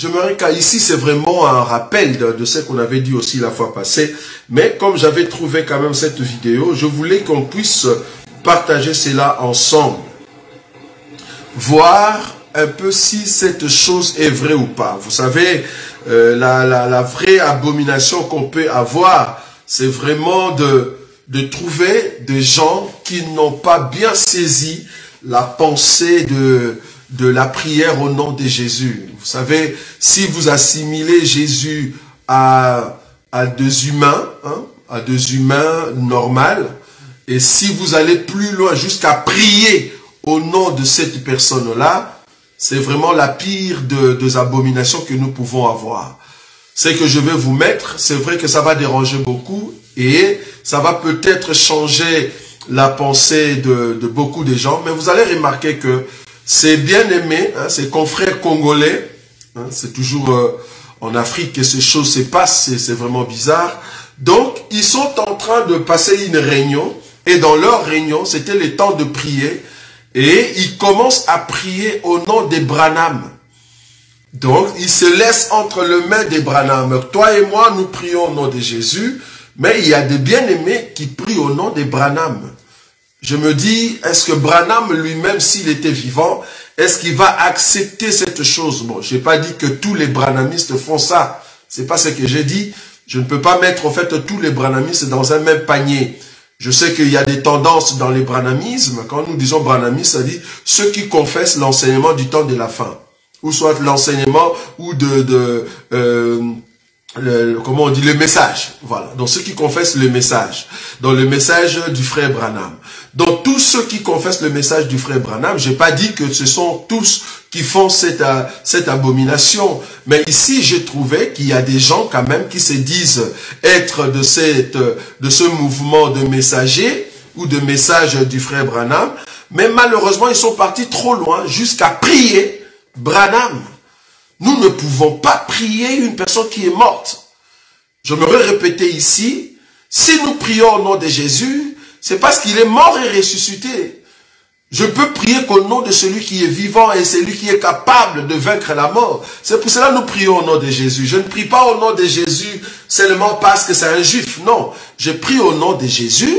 j'aimerais qu'ici, c'est vraiment un rappel de ce qu'on avait dit aussi la fois passée. Mais comme j'avais trouvé quand même cette vidéo, je voulais qu'on puisse partager cela ensemble. Voir un peu si cette chose est vraie ou pas. Vous savez, la vraie abomination qu'on peut avoir, c'est vraiment de trouver des gens qui n'ont pas bien saisi la pensée de la prière au nom de Jésus. Vous savez, si vous assimilez Jésus à des humains, hein, à des humains normaux, et si vous allez plus loin jusqu'à prier au nom de cette personne-là, c'est vraiment la pire des abominations que nous pouvons avoir. Ce que je vais vous mettre, c'est vrai que ça va déranger beaucoup et ça va peut-être changer la pensée de beaucoup de gens, mais vous allez remarquer que c'est bien aimé, hein, ces confrères congolais, hein, c'est toujours en Afrique que ces choses se passent, c'est vraiment bizarre. Donc, ils sont en train de passer une réunion, et dans leur réunion, c'était le temps de prier, et ils commencent à prier au nom des Branham. Donc, ils se laissent entre les mains des Branham. Toi et moi, nous prions au nom de Jésus, mais il y a des bien-aimés qui prient au nom des Branham. Je me dis, est-ce que Branham lui-même, s'il était vivant, est-ce qu'il va accepter cette chose? Bon, je n'ai pas dit que tous les branhamistes font ça. C'est pas ce que j'ai dit. Je ne peux pas mettre, en fait, tous les branhamistes dans un même panier. Je sais qu'il y a des tendances dans les branhamismes. Quand nous disons branhamisme, ça dit ceux qui confessent l'enseignement du temps de la fin. Ou soit l'enseignement ou comment on dit, le message. Voilà. Donc ceux qui confessent le message. Dans le message du frère Branham. Donc tous ceux qui confessent le message du frère Branham, j'ai pas dit que ce sont tous qui font cette abomination. Mais ici, j'ai trouvé qu'il y a des gens quand même qui se disent être de ce mouvement de messagers ou de message du frère Branham. Mais malheureusement, ils sont partis trop loin jusqu'à prier Branham. Nous ne pouvons pas prier une personne qui est morte. Je me répéter ici, si nous prions au nom de Jésus, c'est parce qu'il est mort et ressuscité. Je peux prier qu'au nom de celui qui est vivant et celui qui est capable de vaincre la mort. C'est pour cela que nous prions au nom de Jésus. Je ne prie pas au nom de Jésus seulement parce que c'est un juif. Non, je prie au nom de Jésus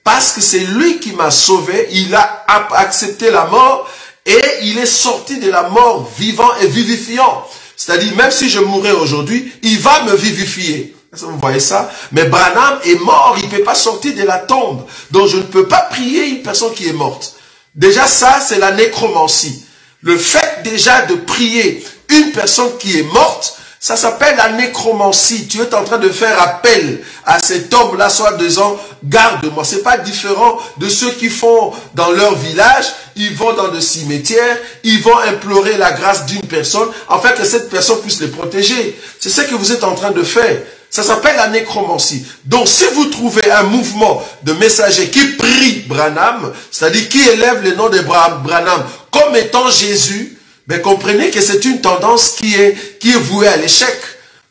parce que c'est lui qui m'a sauvé. Il a accepté la mort et il est sorti de la mort vivant et vivifiant. C'est-à-dire, même si je mourrais aujourd'hui, il va me vivifier. Vous voyez ça? Mais Branham est mort, il ne peut pas sortir de la tombe. Donc je ne peux pas prier une personne qui est morte. Déjà ça, c'est la nécromancie. Le fait déjà de prier une personne qui est morte, ça s'appelle la nécromancie. Tu es en train de faire appel à cet homme-là, soit disant, garde-moi. C'est pas différent de ceux qui font dans leur village, ils vont dans le cimetière, ils vont implorer la grâce d'une personne, afin que cette personne puisse les protéger. C'est ce que vous êtes en train de faire. Ça s'appelle la nécromancie. Donc, si vous trouvez un mouvement de messagers qui prient Branham, c'est-à-dire qui élève le nom de Branham comme étant Jésus, mais comprenez que c'est une tendance qui est vouée à l'échec.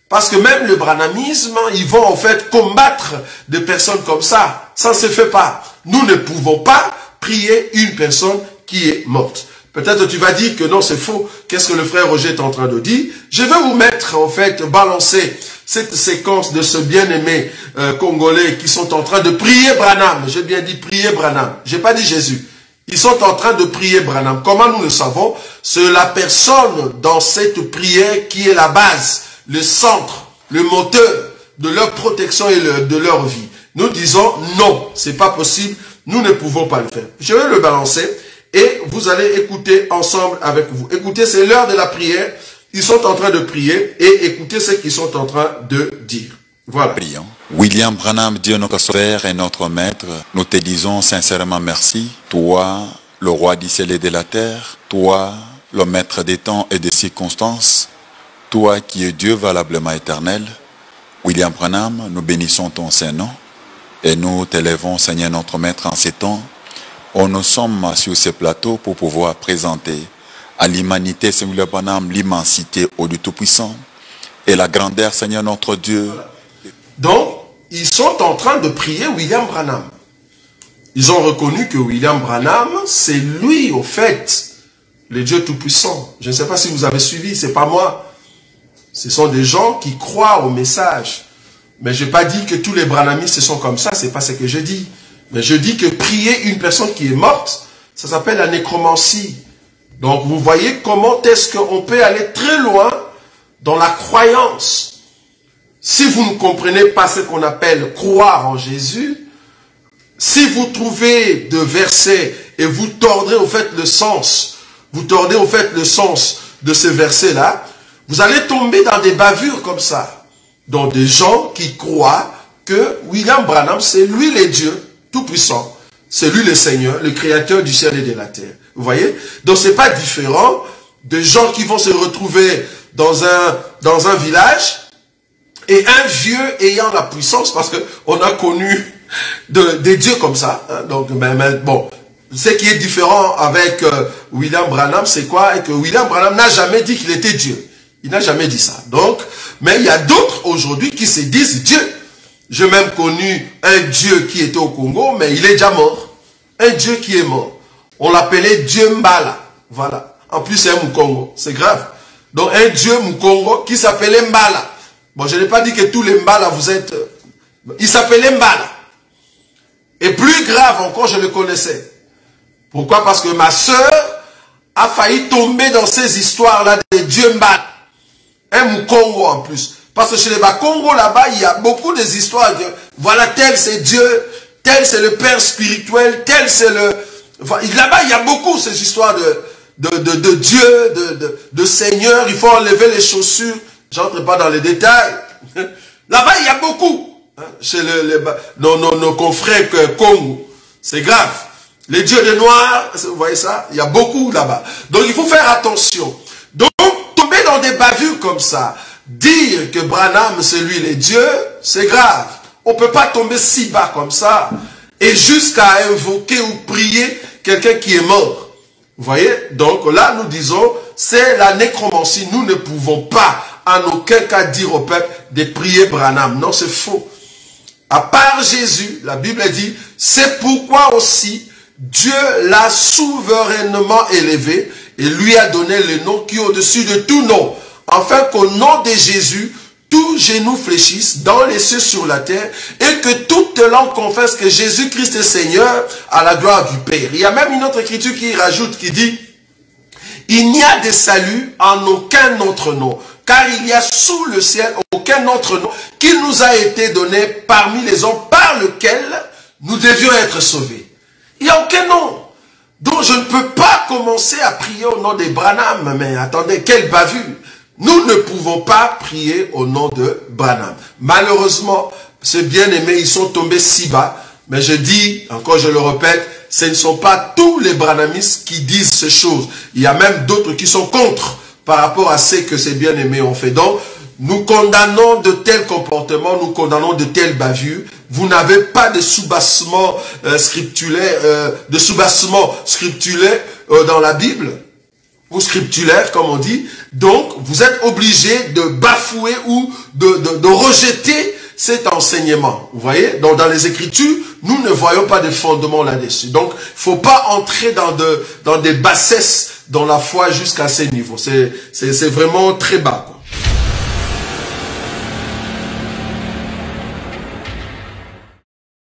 Parce que même le branhamisme, ils vont en fait combattre des personnes comme ça. Ça ne se fait pas. Nous ne pouvons pas prier une personne qui est morte. Peut-être tu vas dire que non, c'est faux. Qu'est-ce que le frère Roger est en train de dire? Je vais vous mettre, en fait, balancer cette séquence de ce bien-aimé Congolais qui sont en train de prier Branham. J'ai bien dit prier Branham. J'ai pas dit Jésus. Ils sont en train de prier Branham. Comment nous le savons? C'est la personne dans cette prière qui est la base, le centre, le moteur de leur protection et de leur vie. Nous disons non, c'est pas possible. Nous ne pouvons pas le faire. Je vais le balancer. Et vous allez écouter ensemble avec vous. Écoutez, c'est l'heure de la prière. Ils sont en train de prier et écoutez ce qu'ils sont en train de dire. Voilà. Prions. William Branham, Dieu notre Sauveur et notre Maître, nous te disons sincèrement merci. Toi, le roi du ciel et de la terre, toi, le maître des temps et des circonstances, toi qui es Dieu valablement éternel. William Branham, nous bénissons ton Saint-Nom et nous t'élèvons, Seigneur notre Maître, en ces temps. Nous sommes sur ce plateau pour pouvoir présenter à l'humanité, Seigneur Branham, l'immensité au Dieu Tout-Puissant et la grandeur, Seigneur notre Dieu. Donc, ils sont en train de prier William Branham. Ils ont reconnu que William Branham, c'est lui, au fait, le Dieu Tout-Puissant. Je ne sais pas si vous avez suivi, c'est pas moi. Ce sont des gens qui croient au message. Mais je n'ai pas dit que tous les branhamistes sont comme ça, c'est pas ce que je dis. Mais je dis que prier une personne qui est morte, ça s'appelle la nécromancie. Donc vous voyez comment est-ce qu'on peut aller très loin dans la croyance. Si vous ne comprenez pas ce qu'on appelle croire en Jésus, si vous trouvez de versets et vous tordez au fait le sens, vous tordez au fait le sens de ce verset-là, vous allez tomber dans des bavures comme ça. Donc des gens qui croient que William Branham, c'est lui le Dieu tout-puissant. C'est lui le Seigneur, le créateur du ciel et de la terre. Vous voyez? Donc c'est pas différent de gens qui vont se retrouver dans un village et un vieux ayant la puissance, parce qu'on a connu des dieux comme ça. Hein, donc, bon, ce qui est différent avec William Branham, c'est quoi? Et que William Branham n'a jamais dit qu'il était Dieu. Il n'a jamais dit ça. Donc, mais il y a d'autres aujourd'hui qui se disent Dieu. J'ai même connu un Dieu qui était au Congo, mais il est déjà mort. Un Dieu qui est mort. On l'appelait Dieu Mbala. Voilà. En plus, c'est un Mukongo. C'est grave. Donc, un Dieu Mukongo qui s'appelait Mbala. Bon, je n'ai pas dit que tous les Mbala, vous êtes... Il s'appelait Mbala. Et plus grave encore, je le connaissais. Pourquoi? Parce que ma sœur a failli tomber dans ces histoires-là de Dieu Mbala. Un Mukongo en plus. Parce que chez les Bakongo, là-bas, il y a beaucoup des histoires de... Voilà, tel c'est Dieu, tel c'est le Père spirituel, tel c'est le... Là-bas, il y a beaucoup ces histoires de Dieu, de Seigneur. Il faut enlever les chaussures. J'entre pas dans les détails. Là-bas, il y a beaucoup. Hein, chez nos confrères Congo. C'est grave. Les dieux des Noirs, vous voyez ça? Il y a beaucoup là-bas. Donc, il faut faire attention. Donc, tomber dans des bavures comme ça, dire que Branham, c'est lui les dieux, c'est grave. On ne peut pas tomber si bas comme ça et jusqu'à invoquer ou prier quelqu'un qui est mort. Vous voyez? Donc là, nous disons, c'est la nécromancie. Nous ne pouvons pas, en aucun cas, dire au peuple de prier Branham. Non, c'est faux. À part Jésus, la Bible dit, c'est pourquoi aussi Dieu l'a souverainement élevé et lui a donné le nom qui est au-dessus de tout nom, afin qu'au nom de Jésus, tout genou fléchisse dans les cieux sur la terre et que toute langue confesse que Jésus-Christ est Seigneur à la gloire du Père. Il y a même une autre écriture qui rajoute, qui dit, il n'y a de salut en aucun autre nom, car il y a sous le ciel aucun autre nom qui nous a été donné parmi les hommes par lequel nous devions être sauvés. Il n'y a aucun nom. Donc je ne peux pas commencer à prier au nom des Branham, mais attendez, quelle bavure. Nous ne pouvons pas prier au nom de Branham. Malheureusement, ces bien-aimés, ils sont tombés si bas. Mais je dis, encore je le répète, ce ne sont pas tous les branhamistes qui disent ces choses. Il y a même d'autres qui sont contre par rapport à ce que ces bien-aimés ont fait. Donc, nous condamnons de tels comportements, nous condamnons de telles bavures. Vous n'avez pas de soubassement scriptulaire, dans la Bible, ou scriptulaire, comme on dit. Donc, vous êtes obligé de bafouer ou de rejeter cet enseignement. Vous voyez? Donc, dans les Écritures, nous ne voyons pas de fondement là-dessus. Donc, il ne faut pas entrer dans des bassesses dans la foi jusqu'à ces niveaux. C'est vraiment très bas, quoi.